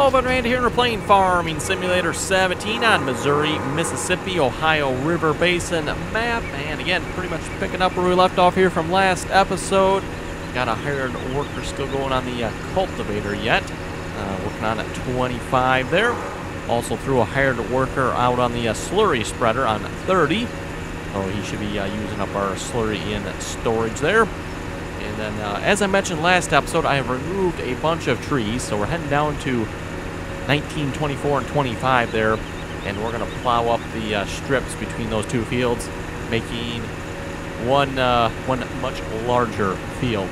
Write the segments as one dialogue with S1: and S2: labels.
S1: Melvin Rand here, and we're playing Farming Simulator 17 on Missouri, Mississippi, Ohio River Basin map. And again, pretty much picking up where we left off here from last episode. Got a hired worker still going on the cultivator yet. Working on at 25 there. Also threw a hired worker out on the slurry spreader on 30. So he should be using up our slurry in storage there. And then, as I mentioned last episode, I have removed a bunch of trees, so we're heading down to 19, 24, and 25 there, and we're going to plow up the strips between those two fields, making one much larger field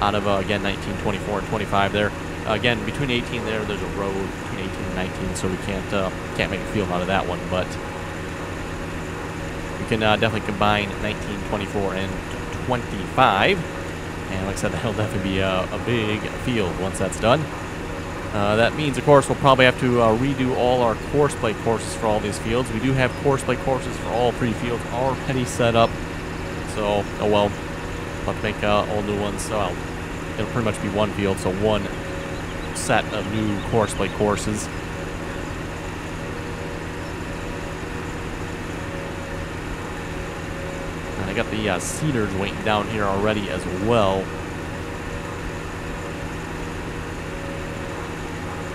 S1: out of, again, 19, 24, and 25 there. Again, between 18 there's a road between 18 and 19, so we can't make a field out of that one, but we can definitely combine 19, 24, and 25. And like I said, that'll definitely be a big field once that's done. That means, of course, we'll probably have to redo all our course play courses for all these fields. We do have course play courses for all 3 fields already set up. So, oh well, we'll have to make all new ones. So it'll pretty much be one field, so one set of new course play courses. I got the cedars waiting down here already as well.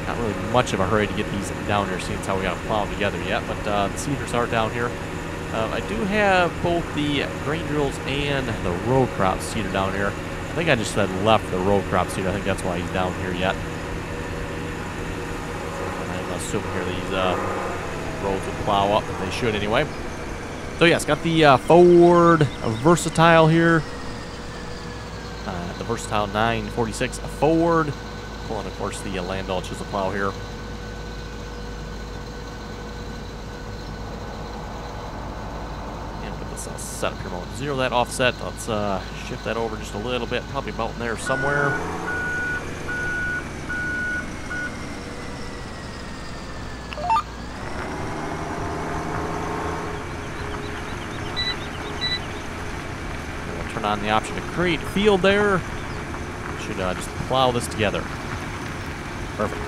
S1: Not really much of a hurry to get these down here, seeing as how we got to plow them together yet, but the cedars are down here. I do have both the grain drills and the row crop cedar down here. I think I just said left the row crop cedar. I think that's why he's down here yet. And I'm assuming here these rows will plow up. They should anyway. So yes, got the Ford Versatile here. The Versatile 946 Ford. Pulling, of course, the Landau chisel plow here. And get this set up here. We'll zero that offset. Let's shift that over just a little bit. Probably about in there somewhere. On the option to create field there. Should just plow this together. Perfect.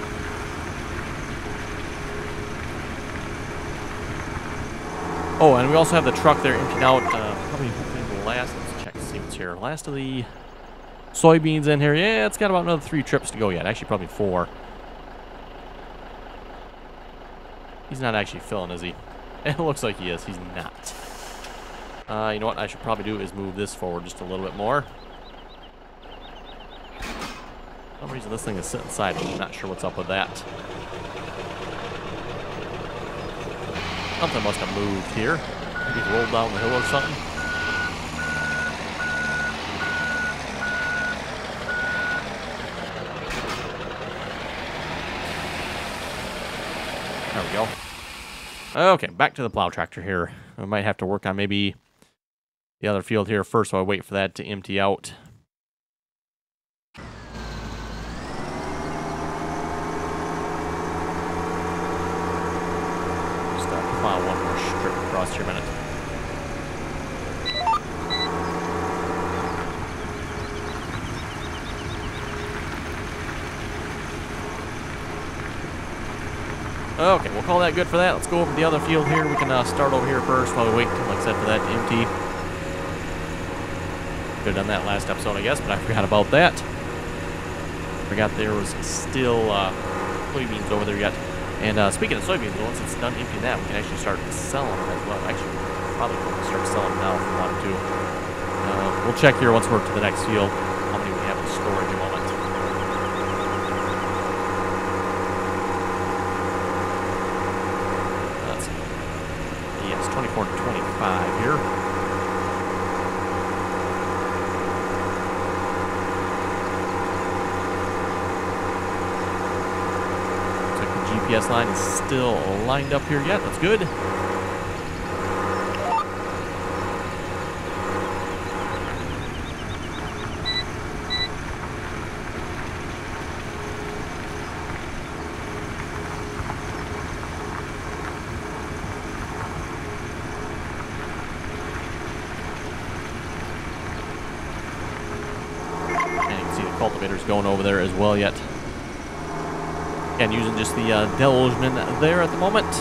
S1: Oh, and we also have the truck there emptying out probably the last, let's check, see what's here. Last of the soybeans in here. Yeah, it's got about another 3 trips to go yet. Actually, probably 4. He's not actually filling, is he? It looks like he is. He's not. You know what I should probably do is move this forward just a little bit more. For some reason this thing is sitting side. I'm not sure what's up with that. Something must have moved here. Maybe it's rolled down the hill or something. There we go. Okay, back to the plow tractor here. I might have to work on maybe the other field here first, so I wait for that to empty out. Just plow one more strip across here a minute. Okay, we'll call that good for that. Let's go over to the other field here. We can start over here first while we wait until, like I said, for that to empty. Could have done that last episode, I guess, but I forgot about that. Forgot there was still soybeans over there yet. And speaking of soybeans, once it's done emptying that, we can actually start selling them as well. Actually, probably start selling them now if we wanted to. We'll check here once we're to the next field how many we have in storage at the moment. Let's see. Yes, 24 to 25 here. GPS line is still lined up here yet. That's good. And you can see the cultivators going over there as well yet. Again, using just the Delgeman there at the moment.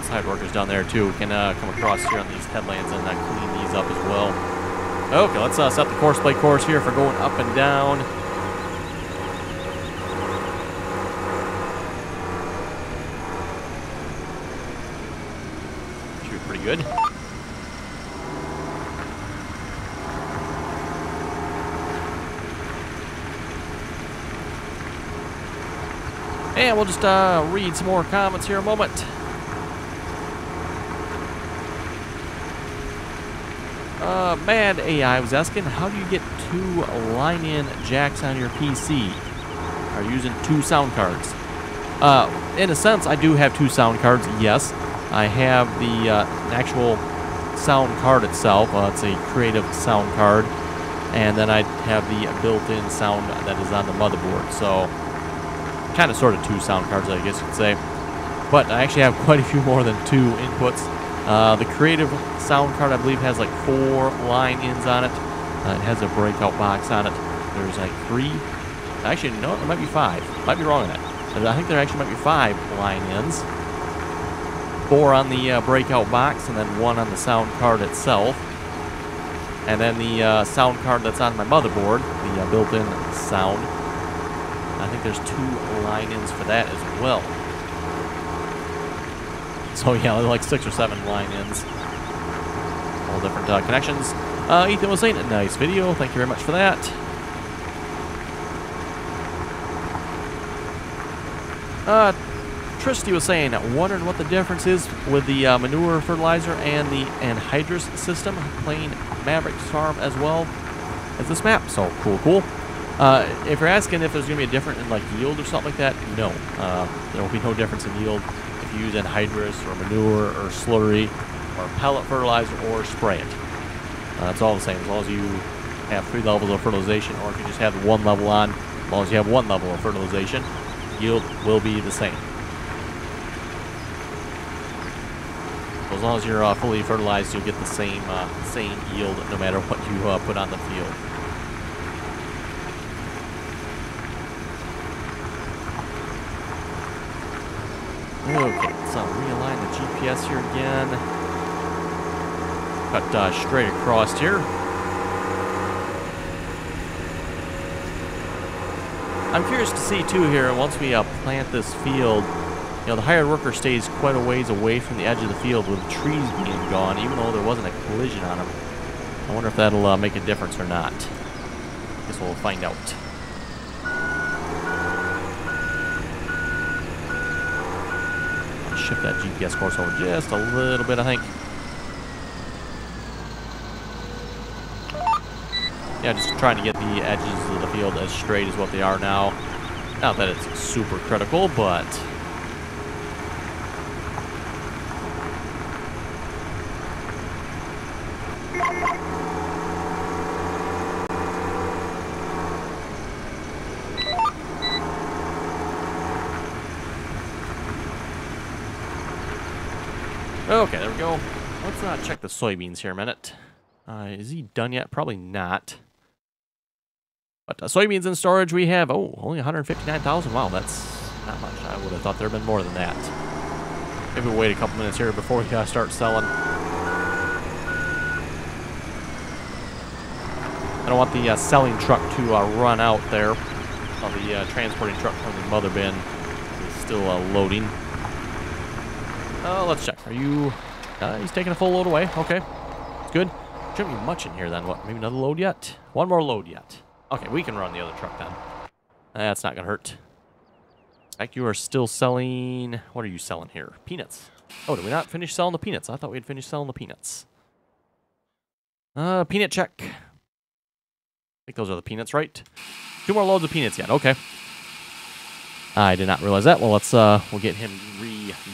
S1: Side workers down there too can come across here on these headlands and clean these up as well. Okay, let's set the course plate course here for going up and down. Shoot pretty good. And we'll just read some more comments here a moment. Mad AI was asking, how do you get 2 line-in jacks on your PC? Are you using 2 sound cards? In a sense, I do have 2 sound cards, yes. I have the actual sound card itself. It's a creative sound card. And then I have the built-in sound that is on the motherboard. So, kind of sort of 2 sound cards, I guess you could say. But I actually have quite a few more than 2 inputs. The creative sound card, I believe, has like 4 line-ins on it. It has a breakout box on it. There's like 3. Actually, no, it might be 5. Might be wrong on that. I think there actually might be 5 line-ins. 4 on the breakout box, and then 1 on the sound card itself. And then the sound card that's on my motherboard, the built-in sound. I think there's 2 line-ins for that as well. So yeah, like 6 or 7 line-ins. All different connections. Ethan was saying, nice video. Thank you very much for that. Tristy was saying, wondering what the difference is with the manure fertilizer and the anhydrous system. Playing Maverick's Farm as well as this map. So cool. If you're asking if there's going to be a difference in like yield or something like that, no. There will be no difference in yield if you use anhydrous or manure or slurry or pellet fertilizer or spray it. It's all the same as long as you have 3 levels of fertilization, or if you just have 1 level on, as long as you have 1 level of fertilization, yield will be the same. So as long as you're fully fertilized, you'll get the same yield no matter what you put on the field. Okay, let's realign the GPS here again. Cut straight across here. I'm curious to see too here, once we plant this field, you know, the hired worker stays quite a ways away from the edge of the field with the trees being gone, even though there wasn't a collision on them. I wonder if that'll make a difference or not. Guess we'll find out. Shift that GPS course over just a little bit, I think. Yeah, just trying to get the edges of the field as straight as what they are now. Not that it's super critical, but... Okay, there we go. Let's check the soybeans here a minute. Is he done yet? Probably not. But soybeans in storage we have, only 159,000. Wow, that's not much. I would have thought there had been more than that. Maybe we'll wait a couple minutes here before we start selling. I don't want the selling truck to run out there while the transporting truck from the mother bin is still loading. Let's check. Are you... he's taking a full load away. Okay. It's good. Shouldn't be much in here then. What? Maybe another load yet? 1 more load yet. Okay, we can run the other truck then. That's not going to hurt. In fact, you are still selling... What are you selling here? Peanuts. Oh, did we not finish selling the peanuts? I thought we had finished selling the peanuts. Peanut check. I think those are the peanuts, right? 2 more loads of peanuts yet. Okay. I did not realize that. Well, let's we'll get him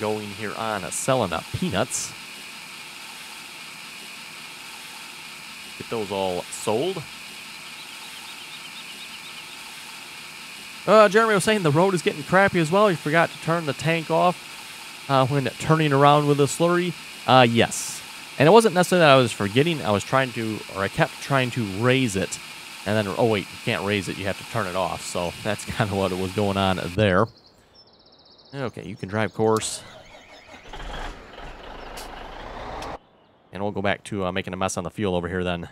S1: going here on selling peanuts. Get those all sold. Jeremy was saying the road is getting crappy as well. He forgot to turn the tank off when turning around with the slurry. Yes. And it wasn't necessarily that I was forgetting. I kept trying to raise it. And then, oh wait, you can't raise it. You have to turn it off. So that's kind of what was going on there. Okay, you can drive course. And we'll go back to making a mess on the fuel over here then.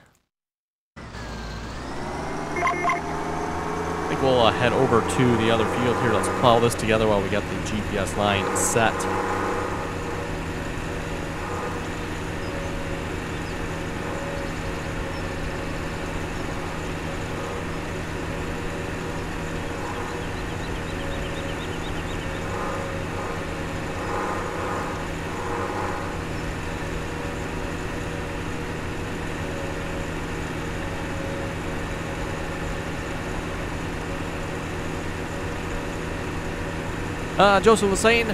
S1: I think we'll head over to the other field here. Let's plow this together while we got the GPS line set. Joseph was saying,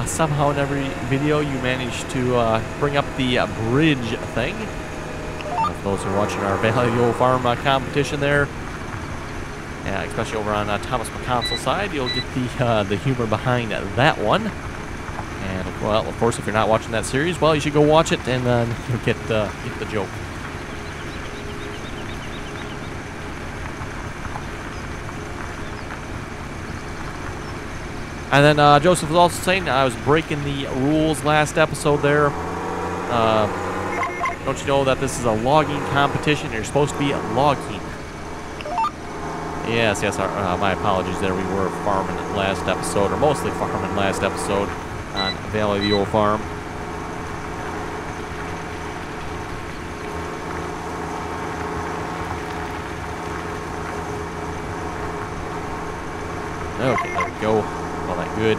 S1: somehow in every video you manage to bring up the bridge thing. For those who are watching our Value Farm competition there, especially over on Thomas McConsel's side, you'll get the humor behind that one. And, well, of course, if you're not watching that series, well, you should go watch it and then you'll get the joke. And then Joseph was also saying I was breaking the rules last episode there. Don't you know that this is a logging competition and you're supposed to be logging? Yes, my apologies there. We were farming last episode, or mostly farming last episode on Valley of the Old Farm. Okay, there we go. All that good.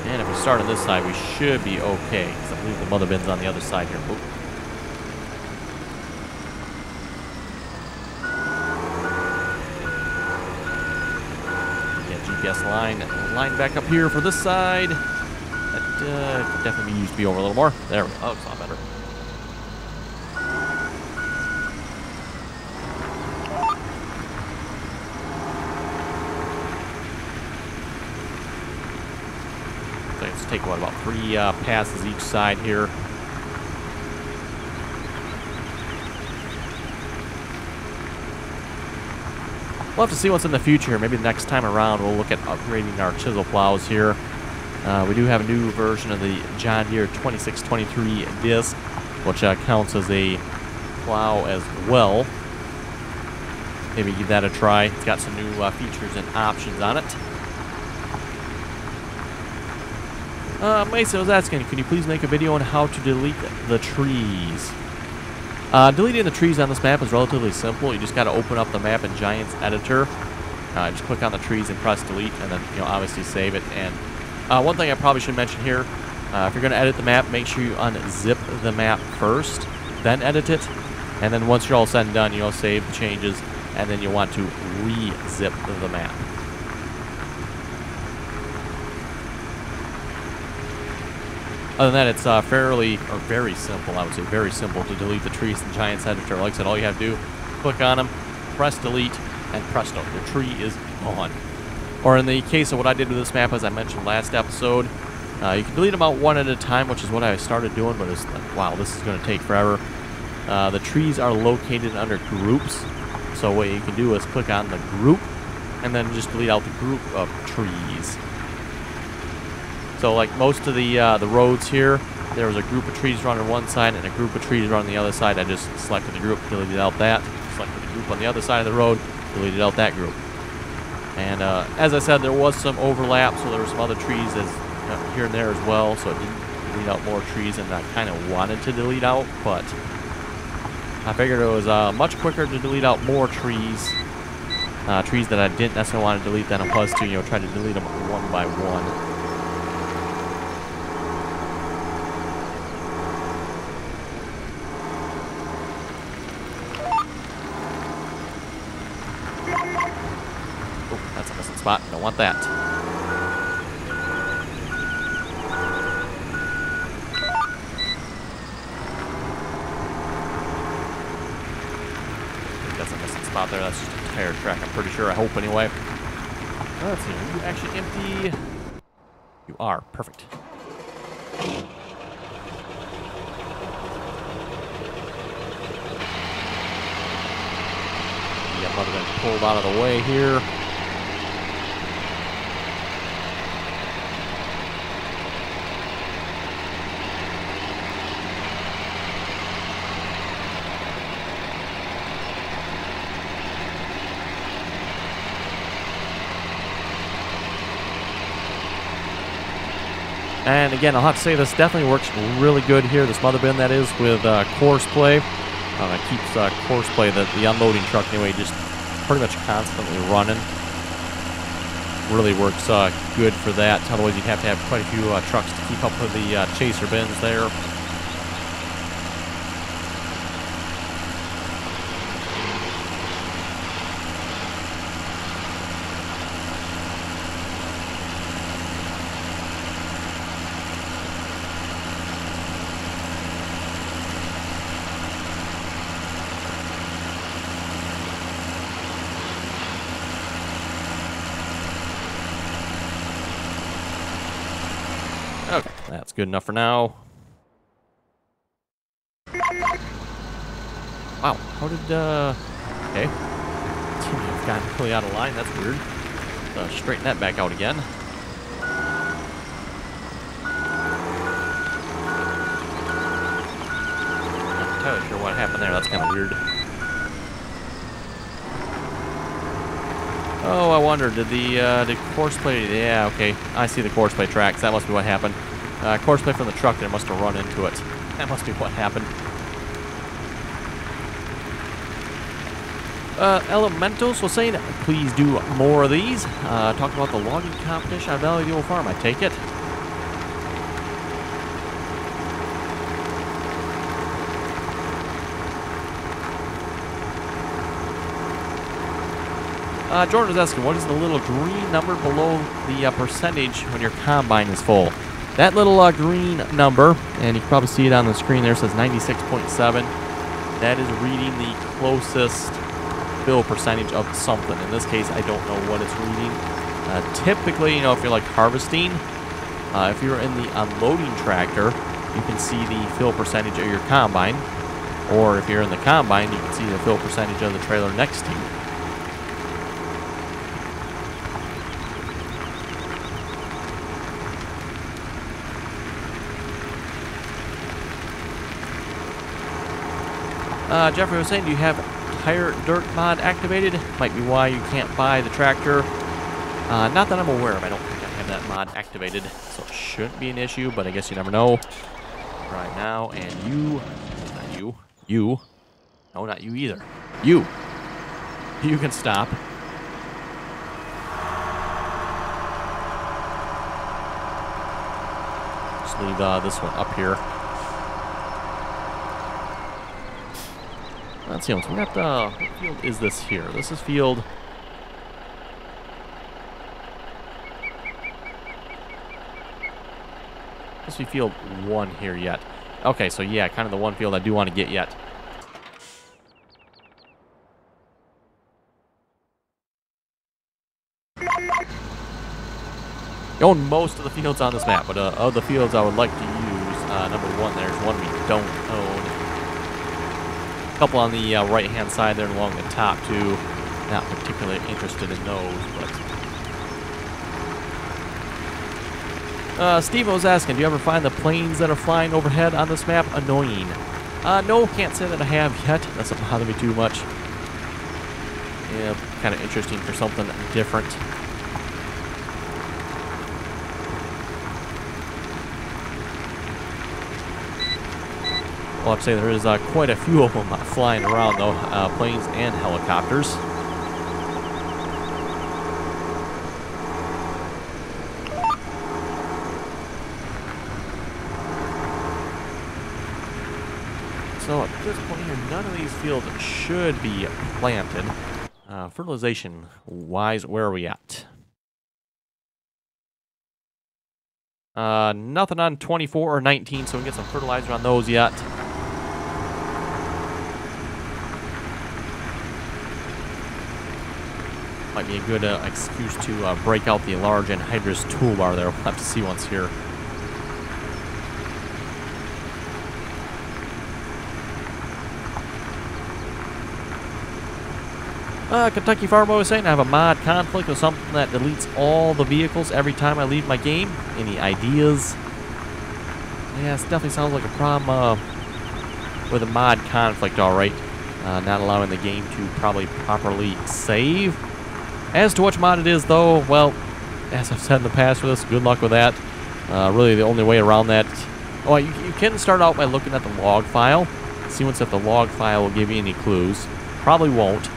S1: And if we start on this side, we should be okay. Because I believe the mother bin's on the other side here. Oop. Yeah, GPS line back up here for this side. That could definitely used to be over a little more. There we go. Oh, it's a lot better. Take what, about 3 passes each side here. We'll have to see what's in the future. Maybe the next time around we'll look at upgrading our chisel plows here. We do have a new version of the John Deere 2623 disc, which counts as a plow as well. Maybe give that a try. It's got some new features and options on it. Mason was asking, can you please make a video on how to delete the trees? Deleting the trees on this map is relatively simple. You just got to open up the map in Giants Editor. Just click on the trees and press delete, and then obviously save it. And one thing I probably should mention here, if you're going to edit the map, make sure you unzip the map first, then edit it. And then once you're all said and done, you'll save the changes, and then you'll want to re-zip the map. Other than that, it's very simple. I would say very simple to delete the trees in Giants Editor. Like I said, all you have to do, click on them, press delete, and presto, your tree is gone. Or in the case of what I did with this map, as I mentioned last episode, you can delete them out one at a time, which is what I started doing, but it's like, wow, this is going to take forever. The trees are located under groups, so what you can do is click on the group, and then just delete out the group of trees. So like most of the roads here, there was a group of trees running one side and a group of trees running the other side. I just selected the group, deleted out that. Selected the group on the other side of the road, deleted out that group. And as I said, there was some overlap, so there were some other trees here and there as well, so it didn't delete out more trees than I kind of wanted to delete out, but I figured it was much quicker to delete out more trees, trees that I didn't necessarily want to delete than it was to, try to delete them one by one. Spot. Don't want that. spot there. That's just a tire track, I'm pretty sure. I hope, anyway. Let's see. Are you actually empty? You are. Perfect. Yeah, might have been pulled out of the way here. And again, I'll have to say this definitely works really good here. This mother bin, that is, with course play. It keeps course play, the unloading truck anyway, just pretty much constantly running. Really works good for that. Otherwise, you'd have to have quite a few trucks to keep up with the chaser bins there. Okay, that's good enough for now. Wow, how did, okay. Seems to have gotten really out of line, that's weird. Let's straighten that back out again. Not entirely sure what happened there, that's kind of weird. Oh, I wonder, did course play, yeah, okay, I see the course play tracks, that must be what happened. Course play from the truck there must have run into it. That must be what happened. Elementals was saying, please do more of these. Talking about the logging competition on Valley of the Old Farm, I take it. Jordan was asking, what is the little green number below the percentage when your combine is full? That little green number, and you can probably see it on the screen there, says 96.7. That is reading the closest fill percentage of something. In this case, I don't know what it's reading. Typically, you know, if you're like harvesting, if you're in the unloading tractor, you can see the fill percentage of your combine. Or if you're in the combine, you can see the fill percentage of the trailer next to you. Jeffrey was saying, do you have tire dirt mod activated? Might be why you can't buy the tractor. Not that I'm aware of. I don't think I have that mod activated, so it shouldn't be an issue, but I guess you never know. Right now, and no, not you either. You can stop. Just leave this one up here. Let's see, we got what field is this here? This is field. This will be field 1 here yet. Okay, so yeah, kind of the one field I do want to get yet. You own most of the fields on this map, but of the fields I would like to use, number 1, there's one we don't own. A couple on the right-hand side there along the top, too. Not particularly interested in those, but... Steve was asking, do you ever find the planes that are flying overhead on this map annoying? No, can't say that I have yet. That doesn't bother me too much. Yeah, kind of interesting for something different. Well, I'd say there is quite a few of them flying around, though, planes and helicopters. So at this point here, none of these fields should be planted. Fertilization-wise, where are we at? Nothing on 24 or 19, so we can get some fertilizer on those yet. Might be a good excuse to break out the large anhydrous toolbar there. We'll have to see once here. Kentucky Farmer was saying I have a mod conflict with something that deletes all the vehicles every time I leave my game. Any ideas? Yeah, it definitely sounds like a problem with a mod conflict, alright. Not allowing the game to probably properly save. As to which mod it is, though, well, as I've said in the past with this, good luck with that. Really, the only way around that... Oh, you can start out by looking at the log file. See once if the log file will give you any clues. Probably won't.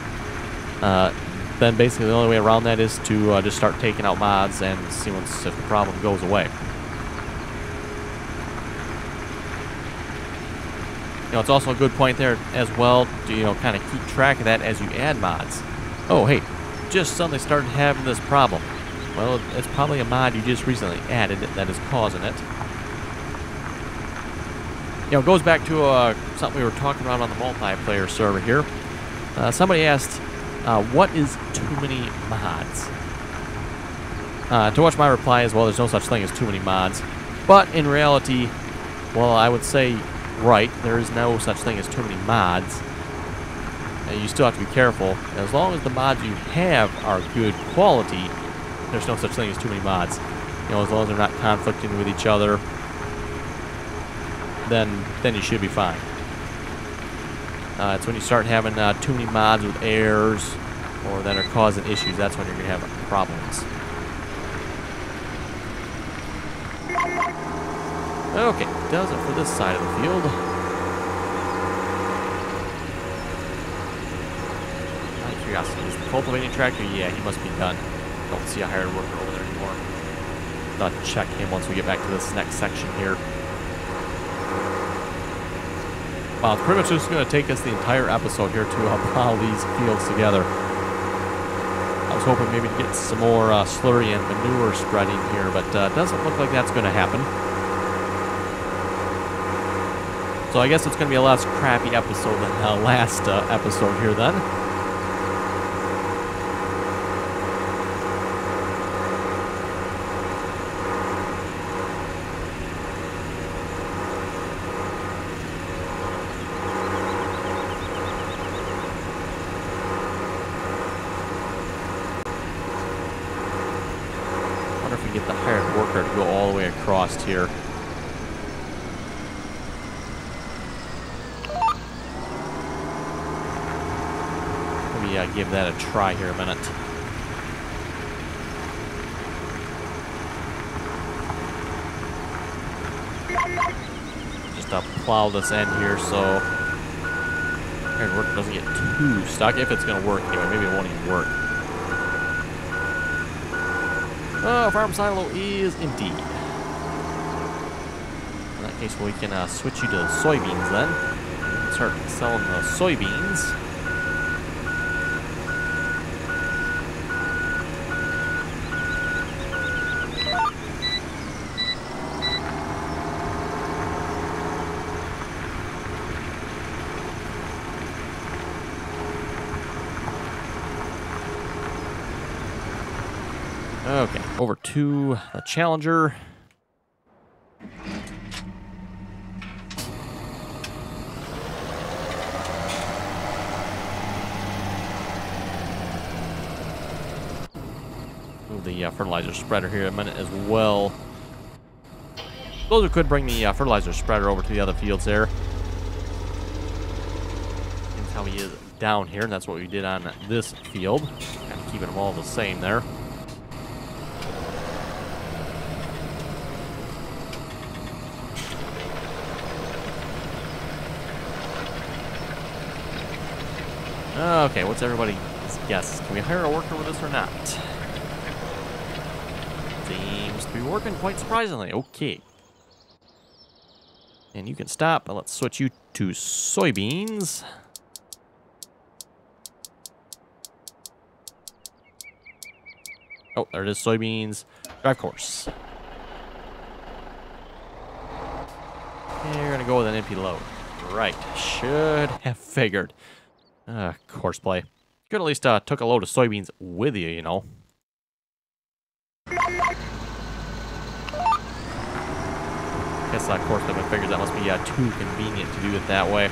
S1: Then basically the only way around that is to just start taking out mods and see once if the problem goes away. You know, it's also a good point there as well to, you know, kind of keep track of that as you add mods. Oh, hey, just suddenly started having this problem. Well, it's probably a mod you just recently added that is causing it. You know, it goes back to something we were talking about on the multiplayer server here. Somebody asked, what is too many mods? To which my reply is, well, there's no such thing as too many mods. But in reality, well, I would say, right, there is no such thing as too many mods. And you still have to be careful. As long as the mods you have are good quality, there's no such thing as too many mods. You know, as long as they're not conflicting with each other, then you should be fine. It's when you start having too many mods with errors or that are causing issues, that's when you're going to have problems. Okay, does it for this side of the field. Out of curiosity, is the cultivating tractor? Yeah, he must be done. Don't see a hired worker over there anymore. Thought to check him once we get back to this next section here. Wow, it's pretty much just going to take us the entire episode here to plow these fields together. I was hoping maybe to get some more slurry and manure spreading here, but it doesn't look like that's going to happen. So I guess it's going to be a less crappy episode than last episode here then. Wonder if we can get the hired worker to go all the way across here. Give that a try here a minute. Just plow this end here so hired worker doesn't get too stuck. If it's going to work anyway, maybe it won't even work. Oh, farm silo is empty. In that case, we can switch you to soybeans then. Start selling the soybeans. Okay, over to the Challenger. Move the fertilizer spreader here a minute as well. Those could bring the fertilizer spreader over to the other fields there. Seems how he is down here, and that's what we did on this field. Kind of keeping them all the same there. Okay, what's everybody's guess? Can we hire a worker with us or not? Seems to be working quite surprisingly. Okay. And you can stop. Let's switch you to soybeans. Oh, there it is, soybeans. Drive course. And you're going to go with an empty load. Right. Should have figured. Course play. Could at least took a load of soybeans with you, you know. Guess, of course, my figures that must be too convenient to do it that way.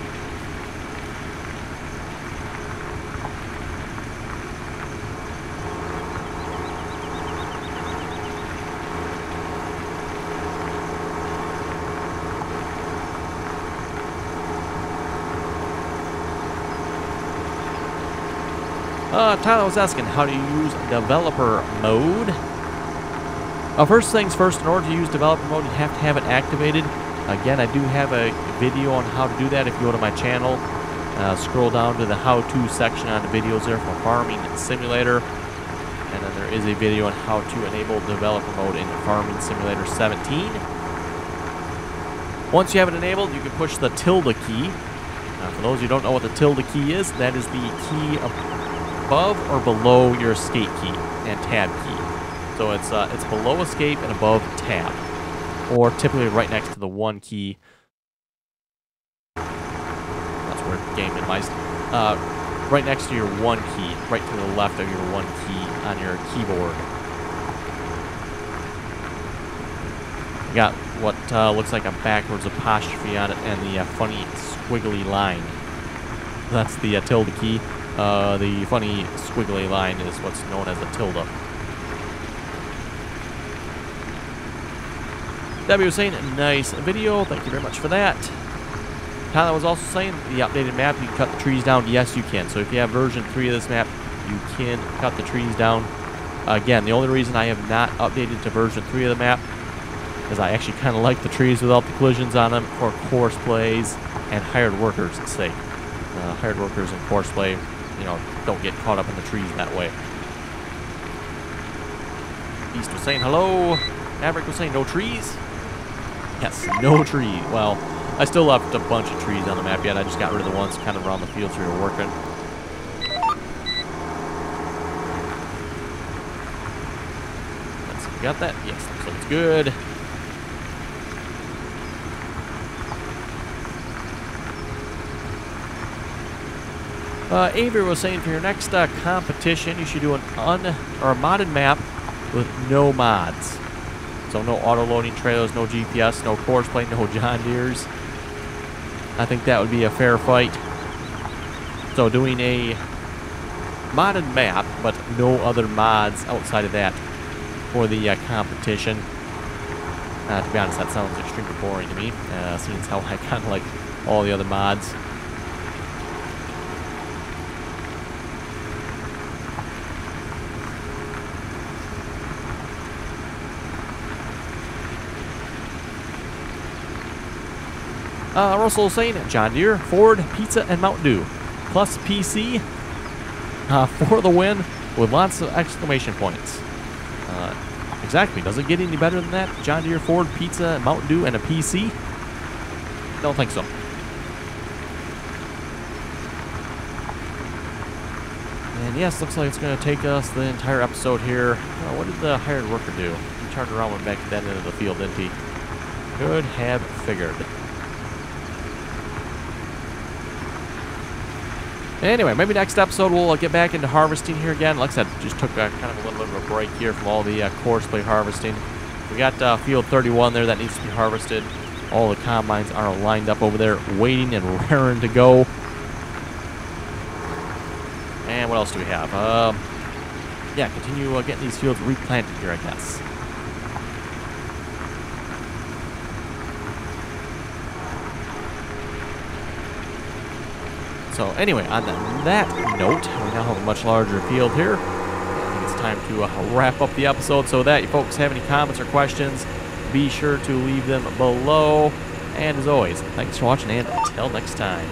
S1: Tyler was asking, how do you use developer mode? First things first, in order to use developer mode, you have to have it activated. Again, I do have a video on how to do that if you go to my channel. Scroll down to the how-to section on the videos there for Farming Simulator. And then there is a video on how to enable developer mode in Farming Simulator 17. Once you have it enabled, you can push the tilde key. For those who don't know what the tilde key is, that is the key above or below your escape key and tab key. So it's below escape and above tab, or typically right next to the 1 key. That's where game minimized. Right next to your 1 key, right to the left of your 1 key on your keyboard. You got what looks like a backwards apostrophe on it and the funny squiggly line. That's the tilde key. The funny squiggly line is what's known as a tilde. Debbie was saying, nice video. Thank you very much for that. Tyler was also saying, the updated map, you can cut the trees down. Yes, you can. So if you have version 3 of this map, you can cut the trees down. Again, the only reason I have not updated to version 3 of the map is I actually kind of like the trees without the collisions on them for course plays and hired workers' sake. Hired workers in course play, you know, don't get caught up in the trees that way. East was saying hello. Maverick was saying no trees. Yes, no trees. Well, I still left a bunch of trees on the map yet. I just got rid of the ones kind of around the fields we were working. Let's see, we got that? Yes, looks like it's good. Avery was saying for your next competition, you should do a modded map with no mods. So no auto-loading trailers, no GPS, no course play, no John Deeres. I think that would be a fair fight. So doing a modded map, but no other mods outside of that for the competition. To be honest, that sounds extremely boring to me, seeing as how I kind of like all the other mods. Russell saying John Deere, Ford, Pizza, and Mountain Dew. Plus PC for the win with lots of exclamation points. Exactly. Does it get any better than that? John Deere, Ford, Pizza, Mountain Dew, and a PC? Don't think so. And yes, looks like it's going to take us the entire episode here. What did the hired worker do? He turned around and went back to that end of the field, didn't he? Could have figured. Anyway, maybe next episode we'll get back into harvesting here again. Like I said, just took kind of a little bit of a break here from all the course play harvesting. We got field 31 there that needs to be harvested. All the combines are lined up over there, waiting and raring to go. And what else do we have? Yeah, continue getting these fields replanted here, I guess. So anyway, on that note, we now have a much larger field here. I think it's time to wrap up the episode. So that you folks have any comments or questions, be sure to leave them below. And as always, thanks for watching, and until next time.